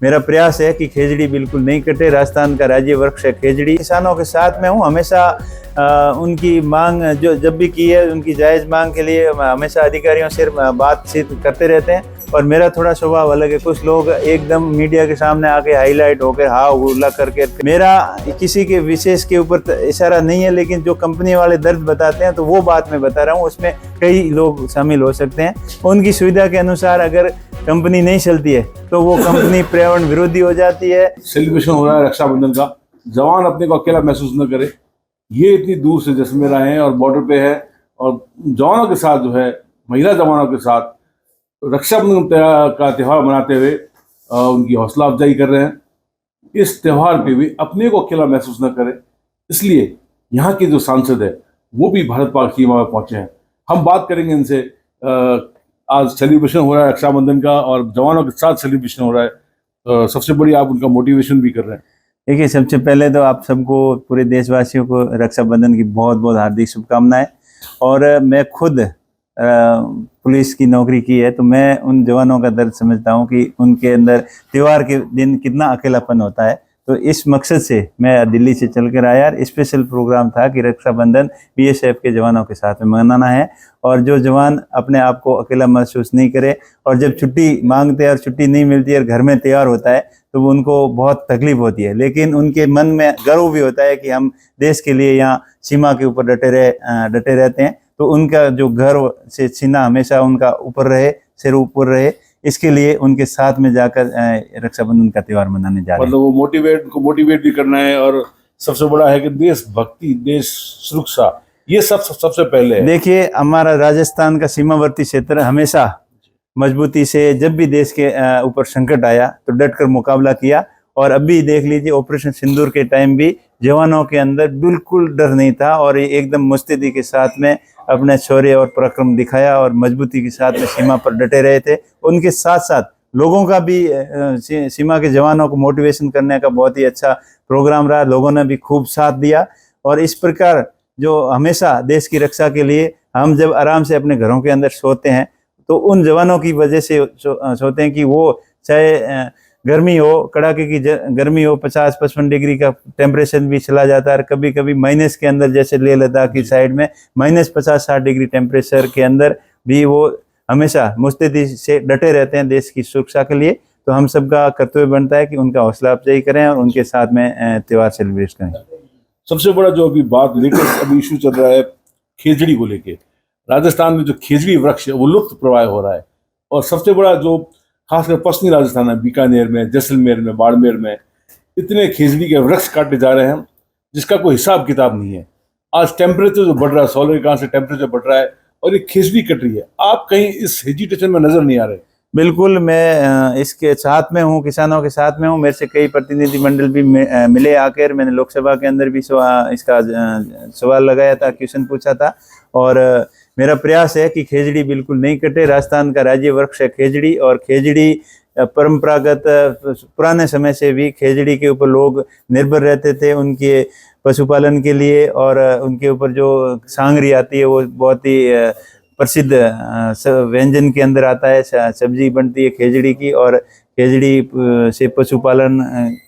मेरा प्रयास है कि खेजड़ी बिल्कुल नहीं कटे। राजस्थान का राज्य वृक्ष है खेजड़ी। किसानों के साथ में हूँ हमेशा। उनकी मांग जो जब भी की है, उनकी जायज़ मांग के लिए हमेशा अधिकारियों से बातचीत करते रहते हैं। और मेरा थोड़ा स्वभाव अलग है। कुछ लोग एकदम मीडिया के सामने आके हाईलाइट होकर हा हुला करके, मेरा किसी के विशेष के ऊपर इशारा नहीं है, लेकिन जो कंपनी वाले दर्द बताते हैं तो वो बात मैं बता रहा हूँ। उसमें कई लोग शामिल हो सकते हैं। उनकी सुविधा के अनुसार अगर कंपनी नहीं चलती है तो वो कंपनी पर्यावरण विरोधी हो जाती है। सेलिब्रेशन हो रहा है रक्षाबंधन का, जवान अपने को अकेला महसूस न करे। ये इतनी दूर से जैसलमेर आए हैं और बॉर्डर पे है, और जवानों के साथ जो है, महिला जवानों के साथ रक्षाबंधन का त्यौहार मनाते हुए उनकी हौसला अफजाई कर रहे हैं। इस त्यौहार पे भी अपने को अकेला महसूस न करें, इसलिए यहाँ के जो सांसद है वो भी भारत पाक सीमा में पहुंचे हैं। हम बात करेंगे इनसे। आज सेलिब्रेशन हो रहा है रक्षाबंधन का और जवानों के साथ सेलिब्रेशन हो रहा है। सबसे बड़ी आप उनका मोटिवेशन भी कर रहे हैं। देखिए, सबसे पहले तो आप सबको, पूरे देशवासियों को रक्षाबंधन की बहुत बहुत हार्दिक शुभकामनाएं। और मैं खुद पुलिस की नौकरी की है, तो मैं उन जवानों का दर्द समझता हूं कि उनके अंदर त्यौहार के दिन कितना अकेलापन होता है। तो इस मकसद से मैं दिल्ली से चल कर आया। स्पेशल प्रोग्राम था कि रक्षाबंधन बीएसएफ के जवानों के साथ में मनाना है, और जो जवान अपने आप को अकेला महसूस नहीं करे, और जब छुट्टी मांगते हैं और छुट्टी नहीं मिलती है और घर में तैयार होता है तो उनको बहुत तकलीफ होती है, लेकिन उनके मन में गर्व भी होता है कि हम देश के लिए यहाँ सीमा के ऊपर डटे रहते हैं। तो उनका जो गर्व से सीना हमेशा उनका ऊपर रहे, सिर ऊपर रहे, इसके लिए उनके साथ में जाकर रक्षाबंधन का त्यौहार मनाने जा रहे हैं। मतलब वो मोटिवेट भी करना है, और सबसे बड़ा है कि देशभक्ति, देश सुरक्षा, ये सबसे पहले है। देखिए, हमारा राजस्थान का सीमावर्ती क्षेत्र हमेशा मजबूती से, जब भी देश के ऊपर संकट आया तो डटकर मुकाबला किया। और अभी देख लीजिए, ऑपरेशन सिंदूर के टाइम भी जवानों के अंदर बिल्कुल डर नहीं था, और ये एकदम मुस्तैदी के साथ में अपने शौर्य और पराक्रम दिखाया और मजबूती के साथ में सीमा पर डटे रहे थे। उनके साथ साथ लोगों का भी, सीमा के जवानों को मोटिवेशन करने का बहुत ही अच्छा प्रोग्राम रहा। लोगों ने भी खूब साथ दिया, और इस प्रकार जो हमेशा देश की रक्षा के लिए हम जब आराम से अपने घरों के अंदर सोते हैं तो उन जवानों की वजह से सोते हैं कि वो चाहे गर्मी हो, कड़ाके की गर्मी हो, 50-55 डिग्री का टेम्परेचर भी चला जाता है। कभी कभी माइनस के अंदर, जैसे लेह लद्दाख की साइड में -50-60 डिग्री टेम्परेचर के अंदर भी वो हमेशा मुस्तैदी से डटे रहते हैं देश की सुरक्षा के लिए। तो हम सबका कर्तव्य बनता है कि उनका हौसला अफजाई करें और उनके साथ में त्यौहार सेलिब्रेट करें। सबसे बड़ा जो अभी बात लेकर अभी इशू चल रहा है खेजड़ी को लेके, राजस्थान में जो खेजड़ी वृक्ष है वो लुप्त प्रवाह हो रहा है। और सबसे बड़ा जो खासकर पश्चिमी राजस्थान है, बीकानेर में, जैसलमेर में, बाड़मेर में इतने खेजड़ी के वृक्ष काटे जा रहे हैं जिसका कोई हिसाब किताब नहीं है। आज टेम्परेचर जो बढ़ रहा है, 16 कहाँ से टेम्परेचर बढ़ रहा है, और ये खेजड़ी कट रही है। आप कहीं इस हेजिटेशन में नजर नहीं आ रहे? बिल्कुल, मैं इसके साथ में हूँ, किसानों के साथ में हूँ। मेरे से कई प्रतिनिधि मंडल भी मिले आकर। मैंने लोकसभा के अंदर भी इसका सवाल लगाया था, क्वेश्चन पूछा था। और मेरा प्रयास है कि खेजड़ी बिल्कुल नहीं कटे। राजस्थान का राज्य वृक्ष है खेजड़ी, और खेजड़ी परंपरागत पुराने समय से भी खेजड़ी के ऊपर लोग निर्भर रहते थे उनके पशुपालन के लिए। और उनके ऊपर जो सांगरी आती है वो बहुत ही प्रसिद्ध व्यंजन के अंदर आता है, सब्जी बनती है खेजड़ी की। और खेजड़ी से पशुपालन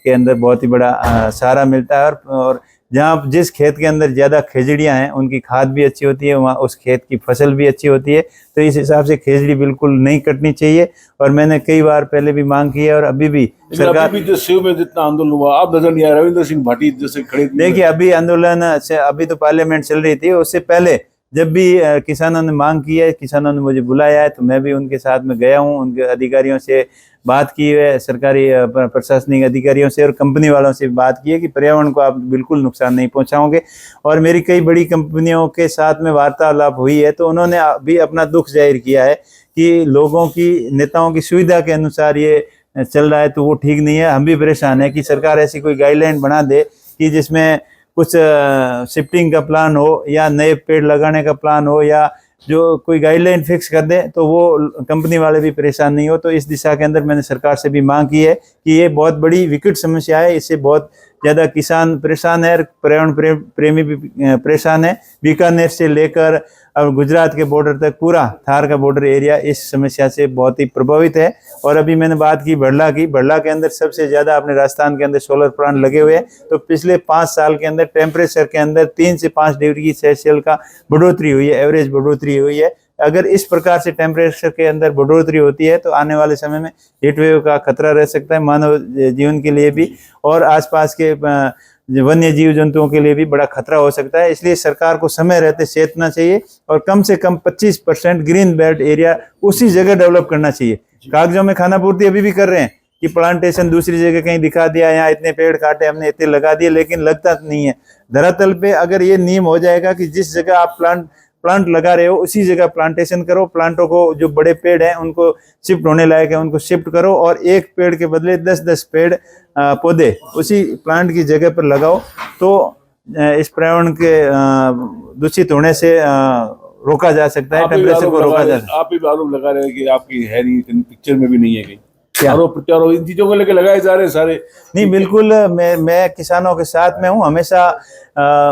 के अंदर बहुत ही बड़ा सहारा मिलता है। और जहाँ जिस खेत के अंदर ज़्यादा खेजड़ियाँ हैं उनकी खाद भी अच्छी होती है, वहाँ उस खेत की फसल भी अच्छी होती है। तो इस हिसाब से खेजड़ी बिल्कुल नहीं कटनी चाहिए। और मैंने कई बार पहले भी मांग की है, और अभी भी सरकार भी जो शिव में जितना आंदोलन हुआ, आप नजर नहीं आया। रविंद्र सिंह भाटी जैसे खड़े, देखिए, अभी आंदोलन, अभी तो पार्लियामेंट चल रही थी, उससे पहले जब भी किसानों ने मांग की है, किसानों ने मुझे बुलाया है, तो मैं भी उनके साथ में गया हूँ। उनके अधिकारियों से बात की है, सरकारी प्रशासनिक अधिकारियों से और कंपनी वालों से बात की है कि पर्यावरण को आप बिल्कुल नुकसान नहीं पहुंचाओगे। और मेरी कई बड़ी कंपनियों के साथ में वार्तालाप हुई है, तो उन्होंने भी अपना दुख जाहिर किया है कि लोगों की, नेताओं की सुविधा के अनुसार ये चल रहा है, तो वो ठीक नहीं है। हम भी परेशान है कि सरकार ऐसी कोई गाइडलाइन बना दे कि जिसमें कुछ शिफ्टिंग का प्लान हो, या नए पेड़ लगाने का प्लान हो, या जो कोई गाइडलाइन फिक्स कर दे तो वो कंपनी वाले भी परेशान नहीं हो। तो इस दिशा के अंदर मैंने सरकार से भी मांग की है कि ये बहुत बड़ी विकट समस्या है, इससे बहुत ज़्यादा किसान परेशान है, पर्यावरण प्रेमी भी परेशान है। बीकानेर से लेकर अब गुजरात के बॉर्डर तक पूरा थार का बॉर्डर एरिया इस समस्या से बहुत ही प्रभावित है। और अभी मैंने बात की बड़ला की, बड़ला के अंदर सबसे ज़्यादा अपने राजस्थान के अंदर सोलर प्लांट लगे हुए हैं। तो पिछले 5 साल के अंदर टेम्परेचर के अंदर 3 से 5 डिग्री सेल्सियस का बढ़ोतरी हुई है, एवरेज बढ़ोतरी हुई है। अगर इस प्रकार से टेम्परेचर के अंदर बढ़ोतरी होती है तो आने वाले समय में हीट वेव का खतरा रह सकता है मानव जीवन के लिए भी, और आसपास के वन्य जीव जंतुओं के लिए भी बड़ा खतरा हो सकता है। इसलिए सरकार को समय रहते चेतना चाहिए और कम से कम 25% ग्रीन बेल्ट एरिया उसी जगह डेवलप करना चाहिए। कागजों में खानापूर्ति अभी भी कर रहे हैं कि प्लांटेशन दूसरी जगह कहीं दिखा दिया, यहाँ इतने पेड़ काटे हमने, इतने लगा दिए, लेकिन लगता नहीं है। धरातल पे अगर ये नियम हो जाएगा कि जिस जगह आप प्लांट लगा रहे हो उसी जगह प्लांटेशन करो, प्लांटों को जो बड़े पेड़ हैं उनको शिफ्ट होने लायक है उनको शिफ्ट करो, और एक पेड़ के बदले 10-10 पेड़ पौधे उसी प्लांट की जगह पर लगाओ, तो इस पर्यावरण के दूषित होने से रोका जा सकता है, टेम्परेचर को रोका जा सकता है। आप भी आरोप लगा रहे हैं कि आपकी है नहीं, पिक्चर में भी नहीं है कहीं, क्या आरोप प्रत्यारोप इन चीजों को लेकर लगाए जा रहे हैं सारे। नहीं, बिल्कुल मैं किसानों के साथ में हूँ, हमेशा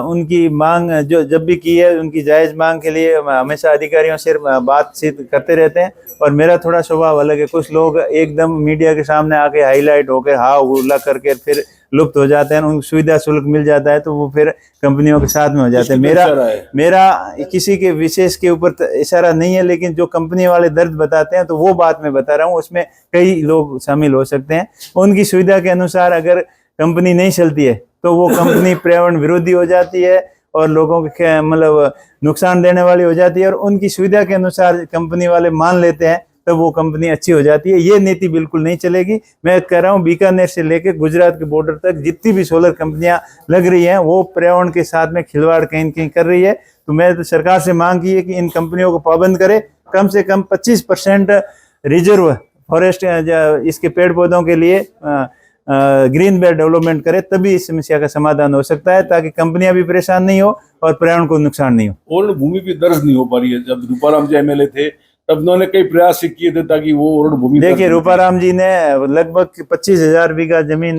उनकी मांग जो जब भी की है उनकी जायज़ मांग के लिए हमेशा अधिकारियों से बातचीत करते रहते हैं। और मेरा थोड़ा स्वभाव अलग है, कुछ लोग एकदम मीडिया के सामने आके हाईलाइट होकर हा हुला करके फिर लुप्त हो जाते हैं, उनको सुविधा शुल्क मिल जाता है तो वो फिर कंपनियों के साथ में हो जाते हैं। मेरा किसी के विशेष के ऊपर इशारा नहीं है, लेकिन जो कंपनी वाले दर्द बताते हैं तो वो बात मैं बता रहा हूँ, उसमें कई लोग शामिल हो सकते हैं। उनकी सुविधा के अनुसार अगर कंपनी नहीं चलती है तो वो कंपनी पर्यावरण विरोधी हो जाती है और लोगों के मतलब नुकसान देने वाली हो जाती है, और उनकी सुविधा के अनुसार कंपनी वाले मान लेते हैं तब वो कंपनी अच्छी हो जाती है। ये नीति बिल्कुल नहीं चलेगी। मैं कह रहा हूँ बीकानेर से लेकर गुजरात के बॉर्डर तक जितनी भी सोलर कंपनियां लग रही हैं वो पर्यावरण के साथ में खिलवाड़ कहीं कहीं कर रही है। तो मैं तो सरकार से मांग की है कि इन कंपनियों को पाबंद करे, कम से कम 25% रिजर्व फॉरेस्ट इसके पेड़ पौधों के लिए ग्रीन बेल्ट डेवलपमेंट करे, तभी इस समस्या का समाधान हो सकता है, ताकि कंपनियां भी परेशान नहीं हो और पर्यावरण को नुकसान नहीं हो। ओरण भूमि की दर्ज नहीं हो पा रही है। जब रूपाराम जी एमएलए थे तब उन्होंने कई प्रयास किए थे ताकि वो ओरण भूमि, देखिए रूपाराम जी ने लगभग 25,000 बीघा जमीन,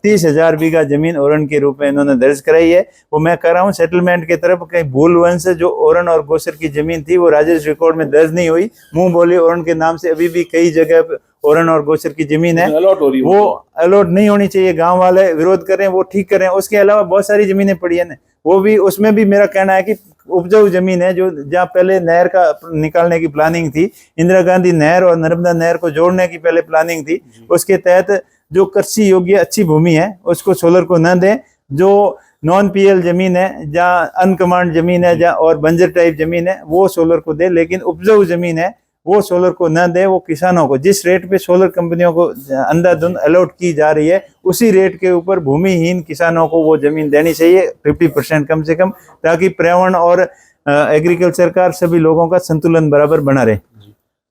30,000 बीघा जमीन ओरण के रूप में इन्होंने दर्ज कराई है। वो मैं कह रहा हूँ सेटलमेंट की तरफ कहीं भूल वंश जो ओरण और गोसर की जमीन थी वो राजस्व रिकॉर्ड में दर्ज नहीं हुई। मुंह बोली ओरण के नाम से अभी भी कई जगह ओरण और गोचर की जमीन है, अलॉट हो रही है, वो अलॉट नहीं होनी चाहिए। गांव वाले विरोध करें, वो ठीक करें। उसके अलावा बहुत सारी जमीनें पड़ी है ना, वो भी, उसमें भी मेरा कहना है कि उपजाऊ जमीन है जो जहाँ पहले नहर का निकालने की प्लानिंग थी, इंदिरा गांधी नहर और नर्मदा नहर को जोड़ने की पहले प्लानिंग थी, उसके तहत जो कृषि योग्य अच्छी भूमि है उसको सोलर को न दें। जो नॉन पीएल जमीन है, जहाँ अनकमांड जमीन है, जहाँ और बंजर टाइप जमीन है, वो सोलर को दे, लेकिन उपजाऊ जमीन है वो सोलर को न दे। वो किसानों को जिस रेट पे सोलर कंपनियों को अंधाधुंध अलॉट की जा रही है उसी रेट के ऊपर भूमिहीन किसानों को वो जमीन देनी चाहिए 50% कम से कम, ताकि पर्यावरण और एग्रीकल्चर का सभी लोगों का संतुलन बराबर बना रहे।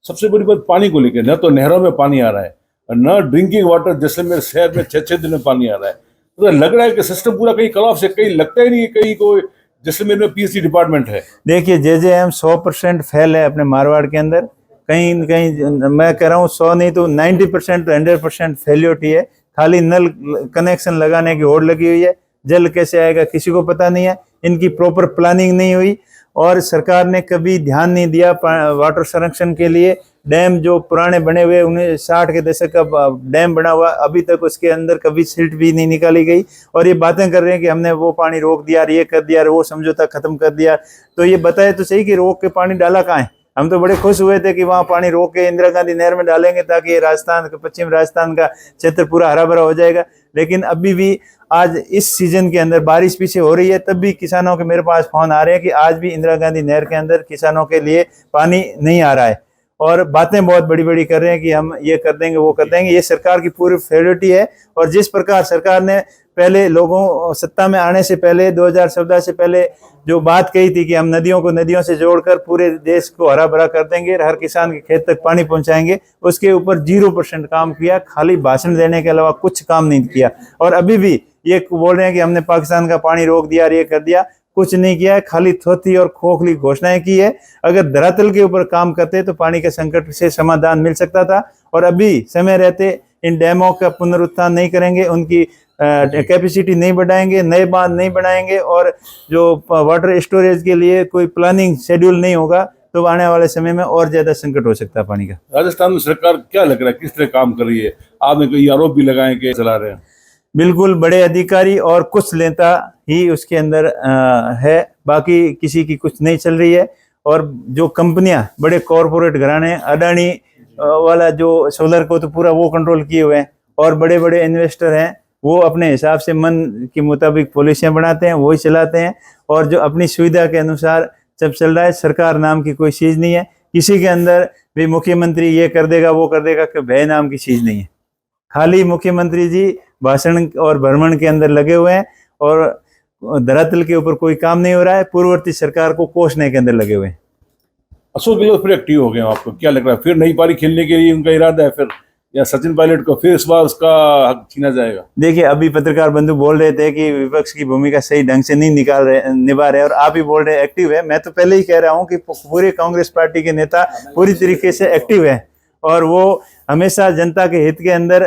सबसे बड़ी बात पानी को लेकर, न तो नहरों में पानी आ रहा है और न ड्रिंकिंग वाटर जैसलमेर शहर में 6-6 दिन में पानी आ रहा है। तो लग रहा है कि सिस्टम पूरा कहीं कॉलअप से, कहीं लगता ही नहीं कहीं कोई जैसलमेर में पीएचई डिपार्टमेंट है। देखिए जेजेएम 100% फेल है अपने मारवाड़ के अंदर, कहीं कहीं मैं कह रहा हूँ 100 नहीं तो 90% 100% फेलियोरिटी है। खाली नल कनेक्शन लगाने की होड़ लगी हुई है, जल कैसे आएगा किसी को पता नहीं है। इनकी प्रॉपर प्लानिंग नहीं हुई और सरकार ने कभी ध्यान नहीं दिया वाटर संरक्षण के लिए। डैम जो पुराने बने हुए 1960 के दशक का डैम बना हुआ, अभी तक उसके अंदर कभी सिल्ट भी नहीं निकाली गई, और ये बातें कर रहे हैं कि हमने वो पानी रोक दिया, ये कर दिया, वो समझौता खत्म कर दिया। तो ये बताए तो सही कि रोक के पानी डाला कहाँ है। हम तो बड़े खुश हुए थे कि वहाँ पानी रोक के इंदिरा गांधी नहर में डालेंगे ताकि राजस्थान का, पश्चिम राजस्थान का क्षेत्र पूरा हरा भरा हो जाएगा। लेकिन अभी भी आज इस सीजन के अंदर बारिश पीछे हो रही है, तब भी किसानों के मेरे पास फोन आ रहे हैं कि आज भी इंदिरा गांधी नहर के अंदर किसानों के लिए पानी नहीं आ रहा है, और बातें बहुत बड़ी बड़ी कर रहे हैं कि हम ये कर देंगे वो कर देंगे। ये सरकार की पूरी फेलियोरिटी है। और जिस प्रकार सरकार ने पहले लोगों सत्ता में आने से पहले 2014 से पहले जो बात कही थी कि हम नदियों को नदियों से जोड़कर पूरे देश को हरा भरा कर देंगे, हर किसान के खेत तक पानी पहुंचाएंगे, उसके ऊपर 0% काम किया, खाली भाषण देने के अलावा कुछ काम नहीं किया। और अभी भी ये बोल रहे हैं कि हमने पाकिस्तान का पानी रोक दिया, ये कर दिया, कुछ नहीं किया है, खाली थोथी और खोखली घोषणाएं की है। अगर धरातल के ऊपर काम करते तो पानी के संकट से समाधान मिल सकता था। और अभी समय रहते इन डैमों का पुनरुत्थान नहीं करेंगे, उनकी कैपेसिटी नहीं बढ़ाएंगे, नए बांध नहीं बनाएंगे और जो वाटर स्टोरेज के लिए कोई प्लानिंग शेड्यूल नहीं होगा तो आने वाले समय में और ज्यादा संकट हो सकता है पानी का। राजस्थान में सरकार क्या लग रहा है, किस तरह काम कर रही है? आपने कोई आरोप भी लगाए कि चला रहे हैं? बिल्कुल, बड़े अधिकारी और कुछ नेता ही उसके अंदर है, बाकी किसी की कुछ नहीं चल रही है। और जो कंपनियां, बड़े कॉरपोरेट घराने, अडानी वाला जो सोलर को तो पूरा वो कंट्रोल किए हुए हैं और बड़े बड़े इन्वेस्टर हैं, वो अपने हिसाब से मन के मुताबिक पॉलिसियां बनाते हैं, वही चलाते हैं और जो अपनी सुविधा के अनुसार सब चल रहा है। सरकार नाम की कोई चीज़ नहीं है, किसी के अंदर भी मुख्यमंत्री ये कर देगा वो कर देगा कि भय नाम की चीज़ नहीं है। खाली मुख्यमंत्री जी भाषण और भ्रमण के अंदर लगे हुए हैं और धरातल के ऊपर कोई काम नहीं हो रहा है, पूर्ववर्ती सरकार को कोसने के अंदर लगे हुए हैं। अशोक गहलोत फिर एक्टिव हो गए हैं, आपको क्या लग रहा है? फिर नई पारी खेलने के लिए उनका इरादा है फिर, या सचिन पायलट को फिर इस बार उसका हक छीना जाएगा? देखिए, अभी पत्रकार बंधु बोल रहे थे कि विपक्ष की भूमिका सही ढंग से नहीं निभा रहे और आप ही बोल रहे हैं एक्टिव है। मैं तो पहले ही कह रहा हूं कि पूरे कांग्रेस पार्टी के नेता पूरी तरीके से एक्टिव है और वो हमेशा जनता के हित के अंदर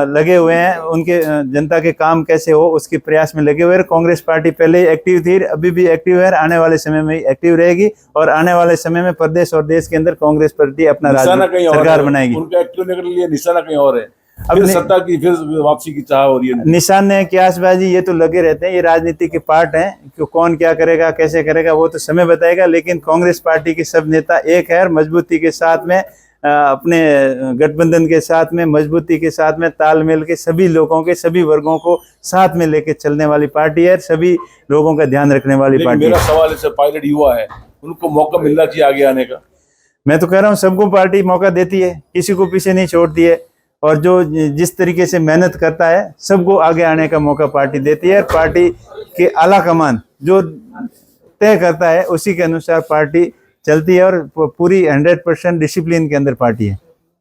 लगे हुए हैं, उनके जनता के काम कैसे हो उसके प्रयास में लगे हुए हैं। कांग्रेस पार्टी पहले ही एक्टिव थी, अभी भी एक्टिव है, आने वाले समय में एक्टिव रहेगी और आने वाले समय में प्रदेश और देश के अंदर कांग्रेस पार्टी अपना सरकार बनाएगी। उनका एक्टिव होने के लिए निशाना कहीं और है, अब सत्ता की फिर वापसी की चाह हो रही है। निशाने क्यासबाजी ये तो लगे रहते हैं, ये राजनीति के पार्ट हैं कि कौन क्या करेगा कैसे करेगा वो तो समय बताएगा, लेकिन कांग्रेस पार्टी के सब नेता एक है और मजबूती के साथ में अपने गठबंधन के साथ में मजबूती के साथ में तालमेल के सभी लोगों के सभी वर्गों को साथ में लेके चलने वाली पार्टी है, सभी लोगों का ध्यान रखने वाली पार्टी है। मेरा सवाल है, पायलट युवा है, उनको मौका मिलना चाहिए आगे आने का। मैं तो कह रहा हूँ सबको पार्टी मौका देती है, किसी को पीछे नहीं छोड़ती है और जो जिस तरीके से मेहनत करता है सबको आगे आने का मौका पार्टी देती है। पार्टी के आला कमान जो तय करता है उसी के अनुसार पार्टी चलती है और पूरी 100% डिसिप्लिन के अंदर पार्टी है।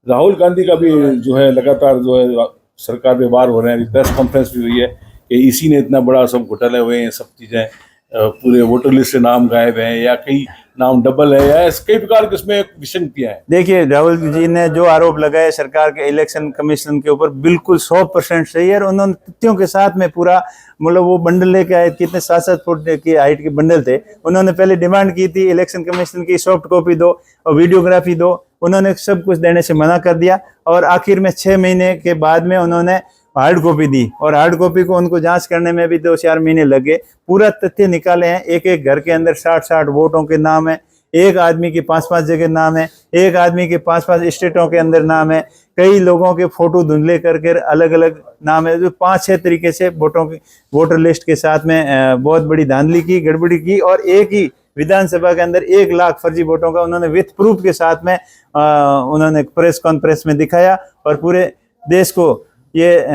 राहुल गांधी का भी जो है लगातार जो है सरकार पे वार हो रहे हैं, प्रेस कॉन्फ्रेंस भी हुई है कि इसी ने इतना बड़ा सब घोटाले हुए हैं, सब चीज़ें पूरे वोटर लिस्ट से नाम गायब हैं या कई नाम डबल है या कई प्रकार की उसमें विसंगतियां हैं। देखिए, राहुल जी ने जो आरोप लगाए सरकार के इलेक्शन कमीशन के ऊपर बिल्कुल 100% सही है और उन्होंने तथ्यों के साथ में पूरा मतलब वो बंडल लेके आए, कितने 7-7 फुट की हाइट के बंडल थे। उन्होंने पहले डिमांड की थी इलेक्शन कमीशन की सॉफ्ट कॉपी दो और वीडियोग्राफी दो, उन्होंने सब कुछ देने से मना कर दिया और आखिर में 6 महीने के बाद में उन्होंने हार्ड कॉपी दी और हार्ड कॉपी को उनको जांच करने में भी 2-4 महीने लगे। पूरा तथ्य निकाले हैं, एक एक घर के अंदर 60-60 वोटों के नाम है, एक आदमी के 5-5 जगह नाम है, एक आदमी के 5-5 स्टेटों के अंदर नाम है, कई लोगों के फोटो धुंधले करके अलग अलग नाम है। जो 5-6 तरीके से वोटों की वोटर लिस्ट के साथ में बहुत बड़ी धांधली की, गड़बड़ी की और एक ही विधानसभा के अंदर 1 लाख फर्जी वोटों का उन्होंने विथ प्रूफ के साथ में उन्होंने प्रेस कॉन्फ्रेंस में दिखाया और पूरे देश को ये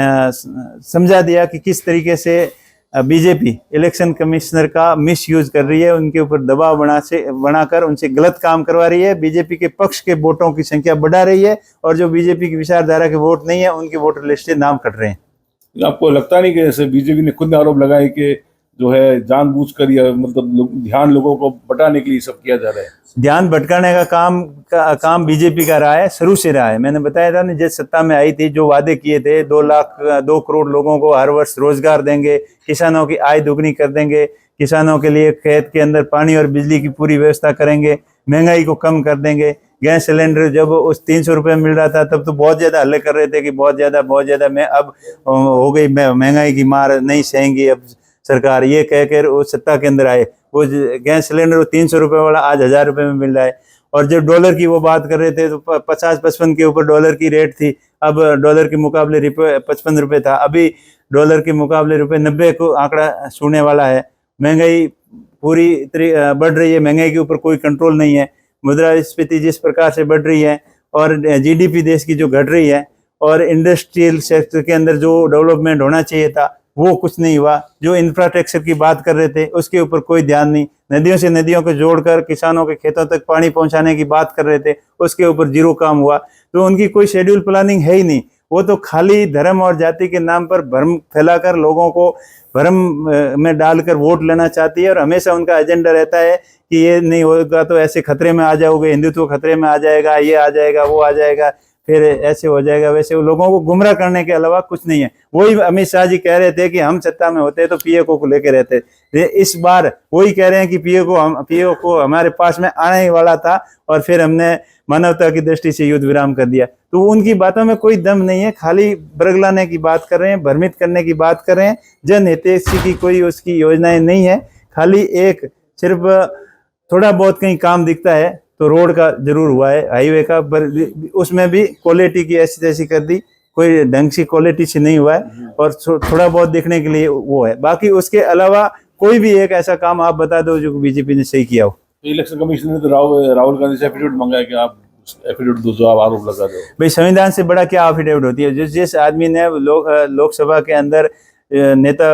समझा दिया कि किस तरीके से बीजेपी इलेक्शन कमिश्नर का मिसयूज कर रही है, उनके ऊपर दबाव बनाकर उनसे गलत काम करवा रही है, बीजेपी के पक्ष के वोटों की संख्या बढ़ा रही है और जो बीजेपी की विचारधारा के वोट नहीं है उनके वोटर लिस्ट से नाम कट रहे हैं। आपको लगता नहीं कि जैसे बीजेपी ने खुद आरोप लगाए कि जो है जानबूझकर या मतलब ध्यान लोगों को बटाने के लिए सब किया जा रहा है? ध्यान भटकाने का काम बीजेपी का रहा है, शुरू से रहा है। मैंने बताया था ना, जब सत्ता में आई थी जो वादे किए थे 2 करोड़ लोगों को हर वर्ष रोजगार देंगे, किसानों की आय दुगनी कर देंगे, किसानों के लिए खेत के अंदर पानी और बिजली की पूरी व्यवस्था करेंगे, महंगाई को कम कर देंगे। गैस सिलेंडर जब उस 300 रुपये मिल रहा था तब तो बहुत ज़्यादा हल्ले कर रहे थे कि बहुत ज़्यादा मैं अब हो गई महंगाई की मार नहीं सहेंगी अब सरकार, ये कहकर वो सत्ता के अंदर आए। वो गैस सिलेंडर 300 रुपये वाला आज 1000 रुपये में मिल रहा है और जब डॉलर की वो बात कर रहे थे तो 50-55 के ऊपर डॉलर की रेट थी, अब डॉलर के मुकाबले 55 रुपये था, अभी डॉलर के मुकाबले ₹90 को आंकड़ा छूने वाला है। महंगाई पूरी बढ़ रही है, महंगाई के ऊपर कोई कंट्रोल नहीं है। मुद्रास्फीति जिस प्रकार से बढ़ रही है और जीडीपी देश की जो घट रही है और इंडस्ट्रियल सेक्टर के अंदर जो डेवलपमेंट होना चाहिए था वो कुछ नहीं हुआ। जो इंफ्रास्ट्रक्चर की बात कर रहे थे उसके ऊपर कोई ध्यान नहीं। नदियों से नदियों को जोड़कर किसानों के खेतों तक पानी पहुंचाने की बात कर रहे थे, उसके ऊपर 0 काम हुआ। तो उनकी कोई शेड्यूल प्लानिंग है ही नहीं। वो तो खाली धर्म और जाति के नाम पर भ्रम फैलाकर लोगों को भ्रम में डालकर वोट लेना चाहती है और हमेशा उनका एजेंडा रहता है कि ये नहीं होगा तो ऐसे खतरे में आ जाओगे, हिंदुत्व खतरे में आ जाएगा, ये आ जाएगा, वो आ जाएगा। फिर ऐसे हो जाएगा वैसे, वो लोगों को गुमराह करने के अलावा कुछ नहीं है। वही अमित शाह जी कह रहे थे कि हम सत्ता में होते तो पीएओ को लेके रहते, इस बार वही कह रहे हैं कि पीएओ को हमारे पास में आने ही वाला था और फिर हमने मानवता की दृष्टि से युद्ध विराम कर दिया। तो उनकी बातों में कोई दम नहीं है, खाली बरगलाने की बात कर रहे हैं, भ्रमित करने की बात कर रहे हैं। जनहितैषी की कोई उसकी योजनाएं नहीं है, खाली एक सिर्फ थोड़ा बहुत कहीं काम दिखता है तो रोड का जरूर हुआ है, हाईवे का, पर उसमें भी क्वालिटी की ऐसी तैसी कर दी, कोई ढंग से क्वालिटी से नहीं हुआ है और थोड़ा बहुत देखने के लिए वो है। बाकी उसके अलावा कोई भी एक ऐसा काम आप बता दो जो बीजेपी ने सही किया हो। इलेक्शन कमीशन ने तो राहुल गांधी से एफिडेविट मांगा है कि आप एफिडेविट दो, जो आप आरोप लगा रहे हो। भाई संविधान से बड़ा क्या एफिडेविट होती है? जिस आदमी ने लोकसभा के अंदर नेता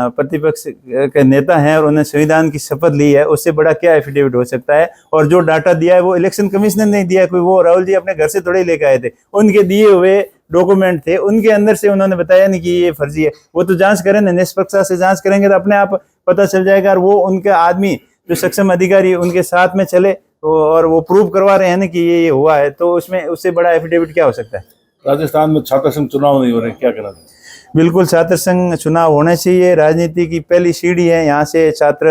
प्रतिपक्ष के नेता हैं और उन्हें संविधान की शपथ ली है, उससे बड़ा क्या एफिडेविट हो सकता है? और जो डाटा दिया है वो इलेक्शन कमीशन ने नहीं दिया, कोई वो राहुल जी अपने घर से थोड़े लेके आए थे, उनके दिए हुए डॉक्यूमेंट थे, उनके अंदर से उन्होंने बताया नहीं कि ये फर्जी है। वो तो जांच करें ना, निष्पक्षता से जांच करेंगे तो अपने आप पता चल जाएगा। और वो उनके आदमी जो सक्षम अधिकारी उनके साथ में चले और वो प्रूव करवा रहे हैं ना कि ये हुआ है, तो उसमें उससे बड़ा एफिडेविट क्या हो सकता है? राजस्थान में छात्र संघ चुनाव नहीं हो रहे, क्या कहना है? बिल्कुल छात्र संघ चुनाव होने चाहिए, राजनीति की पहली सीढ़ी है, यहाँ से छात्र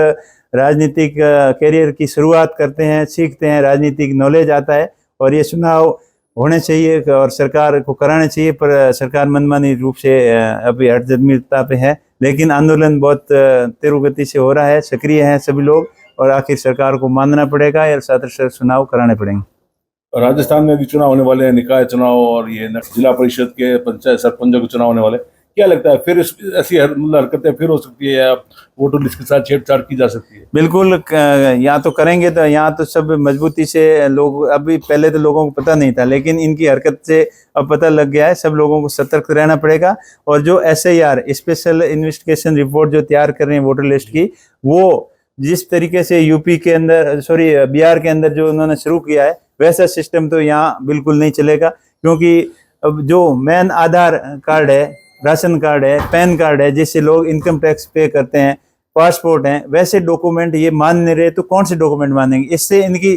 राजनीतिक करियर की शुरुआत करते हैं, सीखते हैं, राजनीतिक नॉलेज आता है और ये चुनाव होने चाहिए और सरकार को कराने चाहिए। पर सरकार मनमानी रूप से अभी हठजमीरता पे है, लेकिन आंदोलन बहुत तेज गति से हो रहा है, सक्रिय हैं सभी लोग और आखिर सरकार को मानना पड़ेगा या छात्र चुनाव कराने पड़ेंगे। राजस्थान में भी चुनाव होने वाले हैं, निकाय चुनाव और ये जिला परिषद के पंचायत सरपंचों के चुनाव होने वाले, क्या लगता है फिर ऐसी हरकतें फिर हो सकती है या वोटर लिस्ट के साथ छेड़छाड़ की जा सकती है? बिल्कुल, यहाँ तो करेंगे तो यहाँ तो सब मजबूती से लोग, अभी पहले तो लोगों को पता नहीं था लेकिन इनकी हरकत से अब पता लग गया है, सब लोगों को सतर्क रहना पड़ेगा। और जो SIR स्पेशल इन्वेस्टिगेशन रिपोर्ट जो तैयार कर रहे हैं वोटर लिस्ट की, वो जिस तरीके से यूपी के अंदर बिहार के अंदर जो उन्होंने शुरू किया है वैसा सिस्टम तो यहाँ बिल्कुल नहीं चलेगा, क्योंकि अब जो मेन आधार कार्ड है, राशन कार्ड है, पैन कार्ड है, जिससे लोग इनकम टैक्स पे करते हैं, पासपोर्ट हैं, वैसे डॉक्यूमेंट ये मान नहीं रहे तो कौन से डॉक्यूमेंट मानेंगे? इससे इनकी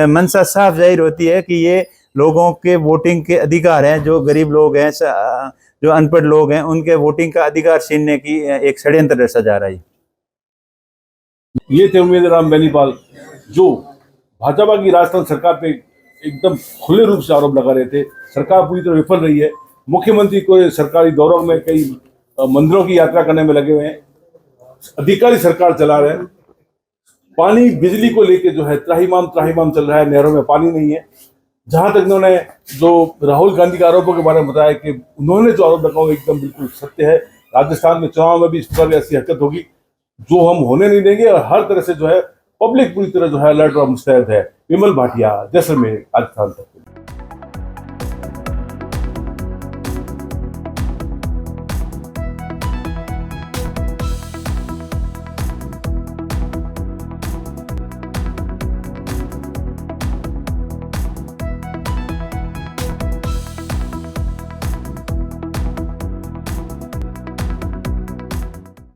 मंशा साफ जाहिर होती है कि ये लोगों के वोटिंग के अधिकार हैं, जो गरीब लोग हैं, जो अनपढ़ लोग हैं, उनके वोटिंग का अधिकार छीनने की एक षड्यंत्र रचा जा रहा है। ये थे उम्मीद राम बेनीपाल, जो भाजपा की राजस्थान सरकार पे एकदम खुले रूप से आरोप लगा रहे थे। सरकार पूरी तरह विफल रही है, मुख्यमंत्री को सरकारी दौरों में कई मंदिरों की यात्रा करने में लगे हुए हैं, अधिकारी सरकार चला रहे हैं, पानी बिजली को लेके जो है त्राहिमाम चल रहा है, नहरों में पानी नहीं है। जहां तक उन्होंने जो राहुल गांधी के आरोपों के बारे में बताया कि उन्होंने जो आरोप लगाया एकदम बिल्कुल सत्य है। राजस्थान में चुनाव में भी इस प्रकार ऐसी हरकत होगी जो हम होने नहीं देंगे और हर तरह से जो है पब्लिक पूरी तरह जो है अलर्ट और मुस्तैद है। विमल भाटिया, जैसलमेर, राजस्थान तक।